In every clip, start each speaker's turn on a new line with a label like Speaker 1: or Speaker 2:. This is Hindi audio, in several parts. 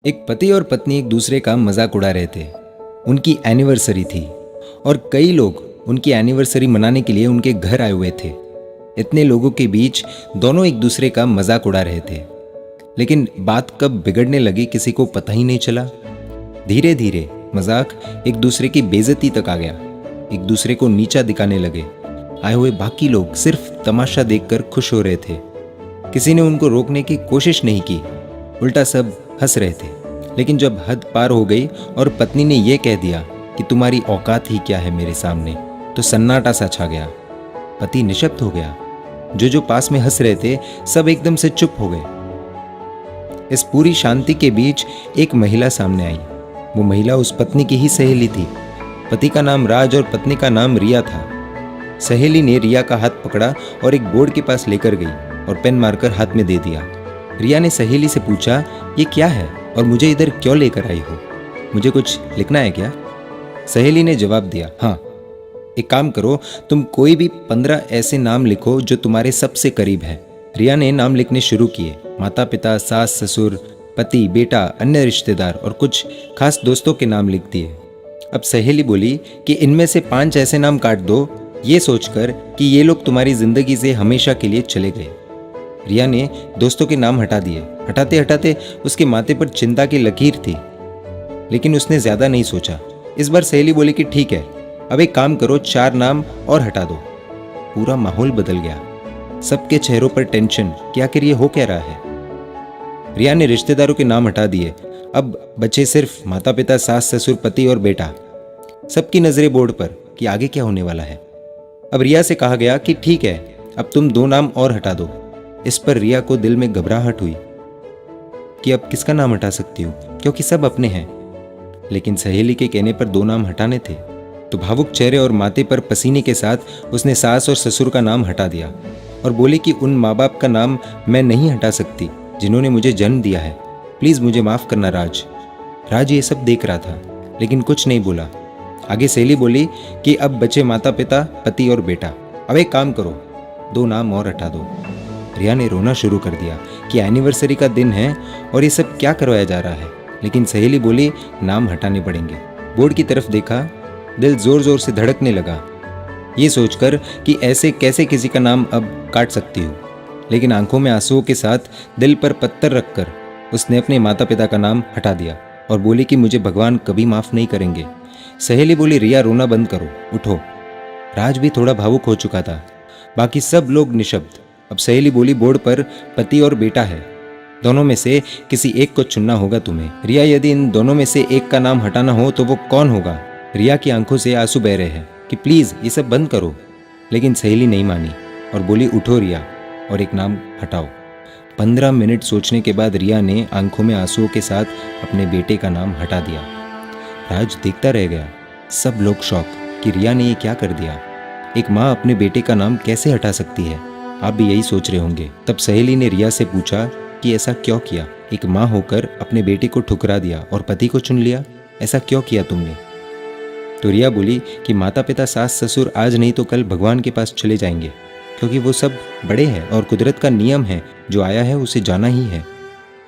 Speaker 1: एक पति और पत्नी एक दूसरे का मजाक उड़ा रहे थे। उनकी एनिवर्सरी थी और कई लोग उनकी एनिवर्सरी मनाने के लिए उनके घर आए हुए थे। इतने लोगों के बीच दोनों एक दूसरे का मजाक उड़ा रहे थे, लेकिन बात कब बिगड़ने लगी किसी को पता ही नहीं चला। धीरे धीरे मजाक एक दूसरे की बेइज्जती तक आ गया। एक दूसरे को नीचा दिखाने लगे। आए हुए बाकी लोग सिर्फ तमाशा देखकर खुश हो रहे थे। किसी ने उनको रोकने की कोशिश नहीं की, उल्टा सब हंस रहे थे। लेकिन जब हद पार हो गई और पत्नी ने यह कह दिया कि तुम्हारी औकात ही क्या है मेरे सामने, तो सन्नाटा सा छा गया। पति निशब्द हो गया। जो पास में हंस रहे थे सब एकदम से चुप हो गए। इस पूरी शांति के बीच एक महिला सामने आई। वो महिला उस पत्नी की ही सहेली थी। पति का नाम राज और पत्नी का नाम रिया था। सहेली ने रिया का हाथ पकड़ा और एक बोर्ड के पास लेकर गई और पेन मारकर हाथ में दे दिया। रिया ने सहेली से पूछा, ये क्या है और मुझे इधर क्यों लेकर आई हो? मुझे कुछ लिखना है क्या? सहेली ने जवाब दिया, हाँ, एक काम करो, तुम कोई भी 15 ऐसे नाम लिखो जो तुम्हारे सबसे करीब है। रिया ने नाम लिखने शुरू किए। माता पिता, सास ससुर, पति, बेटा, अन्य रिश्तेदार और कुछ खास दोस्तों के नाम लिख दिए। अब सहेली बोली कि इनमें से 5 ऐसे नाम काट दो, ये सोचकर कि ये लोग तुम्हारी जिंदगी से हमेशा के लिए चले गए। रिया ने दोस्तों के नाम हटा दिए। हटाते हटाते उसके माथे पर चिंता की लकीर थी, लेकिन उसने ज्यादा नहीं सोचा। इस बार सहेली बोली कि ठीक है, अब एक काम करो, 4 नाम और हटा दो। पूरा माहौल बदल गया। सबके चेहरों पर टेंशन कि आखिर ये हो क्या रहा है। रिया ने रिश्तेदारों के नाम हटा दिए। अब बचे सिर्फ माता पिता, सास ससुर, पति और बेटा। सबकी नजरें बोर्ड पर कि आगे क्या होने वाला है। अब रिया से कहा गया कि ठीक है, अब तुम 2 नाम और हटा दो। इस पर रिया को दिल में घबराहट हुई कि अब किसका नाम हटा सकती हूँ, क्योंकि सब अपने हैं। लेकिन सहेली के कहने पर 2 नाम हटाने थे, तो भावुक चेहरे और माथे पर पसीने के साथ उसने सास और ससुर का नाम हटा दिया और बोली कि उन माँ बाप का नाम मैं नहीं हटा सकती जिन्होंने मुझे जन्म दिया है। प्लीज मुझे माफ करना राज। राज ये सब देख रहा था, लेकिन कुछ नहीं बोला। आगे सहेली बोली कि अब बचे माता पिता, पति और बेटा। अब एक काम करो, 2 नाम और हटा दो। रिया ने रोना शुरू कर दिया कि एनिवर्सरी का दिन है और ये सब क्या करवाया जा रहा है। लेकिन सहेली बोली नाम हटाने पड़ेंगे। बोर्ड की तरफ देखा, दिल जोर जोर से धड़कने लगा, ये सोचकर कि ऐसे कैसे किसी का नाम अब काट सकती हूँ। लेकिन आंखों में आंसुओं के साथ दिल पर पत्थर रखकर उसने अपने माता पिता का नाम हटा दिया और बोली कि मुझे भगवान कभी माफ नहीं करेंगे। सहेली बोली, रिया रोना बंद करो, उठो। राज भी थोड़ा भावुक हो चुका था। बाकी सब लोग निशब्द। अब सहेली बोली, बोर्ड पर पति और बेटा है, दोनों में से किसी एक को चुनना होगा तुम्हें। रिया, यदि इन दोनों में से एक का नाम हटाना हो तो वो कौन होगा? रिया की आंखों से आंसू बह रहे हैं कि प्लीज ये सब बंद करो। लेकिन सहेली नहीं मानी और बोली, उठो रिया और एक नाम हटाओ। 15 मिनट सोचने के बाद रिया ने आंखों में आंसुओं के साथ अपने बेटे का नाम हटा दिया। राज देखता रह गया। सब लोग शॉक कि रिया ने ये क्या कर दिया। एक माँ अपने बेटे का नाम कैसे हटा सकती है? आप भी यही सोच रहे होंगे। तब सहेली ने रिया से पूछा कि ऐसा क्यों किया? एक माँ होकर अपने बेटे को ठुकरा दिया और पति को चुन लिया, ऐसा क्यों किया तुमने? तो रिया बोली कि माता पिता, सास ससुर आज नहीं तो कल भगवान के पास चले जाएंगे, क्योंकि वो सब बड़े हैं और कुदरत का नियम है, जो आया है उसे जाना ही है।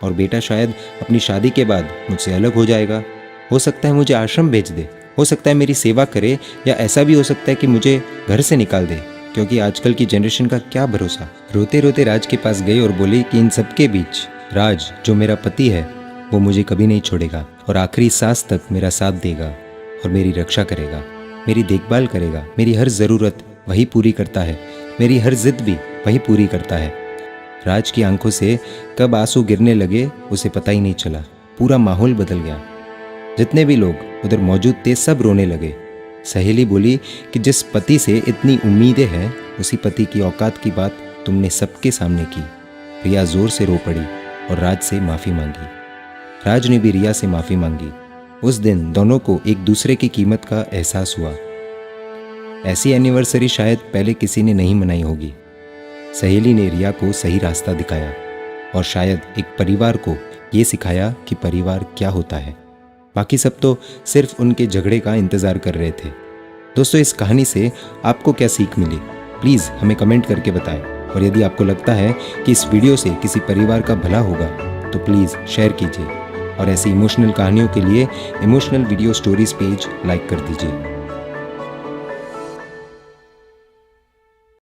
Speaker 1: और बेटा शायद अपनी शादी के बाद मुझसे अलग हो जाएगा। हो सकता है मुझे आश्रम भेज दे, हो सकता है मेरी सेवा करे, या ऐसा भी हो सकता है कि मुझे घर से निकाल दे, क्योंकि आजकल की जनरेशन का क्या भरोसा। रोते रोते राज के पास गई और बोली कि इन सबके बीच राज, जो मेरा पति है, वो मुझे कभी नहीं छोड़ेगा और आखिरी सांस तक मेरा साथ देगा और मेरी रक्षा करेगा, मेरी देखभाल करेगा। मेरी हर ज़रूरत वही पूरी करता है, मेरी हर जिद भी वही पूरी करता है। राज की आंखों से कब आंसू गिरने लगे उसे पता ही नहीं चला। पूरा माहौल बदल गया। जितने भी लोग उधर मौजूद थे सब रोने लगे। सहेली बोली कि जिस पति से इतनी उम्मीदें हैं, उसी पति की औकात की बात तुमने सबके सामने की। रिया जोर से रो पड़ी और राज से माफ़ी मांगी। राज ने भी रिया से माफ़ी मांगी। उस दिन दोनों को एक दूसरे की कीमत का एहसास हुआ। ऐसी एनिवर्सरी शायद पहले किसी ने नहीं मनाई होगी। सहेली ने रिया को सही रास्ता दिखाया और शायद एक परिवार को ये सिखाया कि परिवार क्या होता है। बाकी सब तो सिर्फ उनके झगड़े का इंतज़ार कर रहे थे। दोस्तों, इस कहानी से आपको क्या सीख मिली, प्लीज़ हमें कमेंट करके बताएं। और यदि आपको लगता है कि इस वीडियो से किसी परिवार का भला होगा तो प्लीज़ शेयर कीजिए। और ऐसी इमोशनल कहानियों के लिए emotional video stories page like कर दीजिए।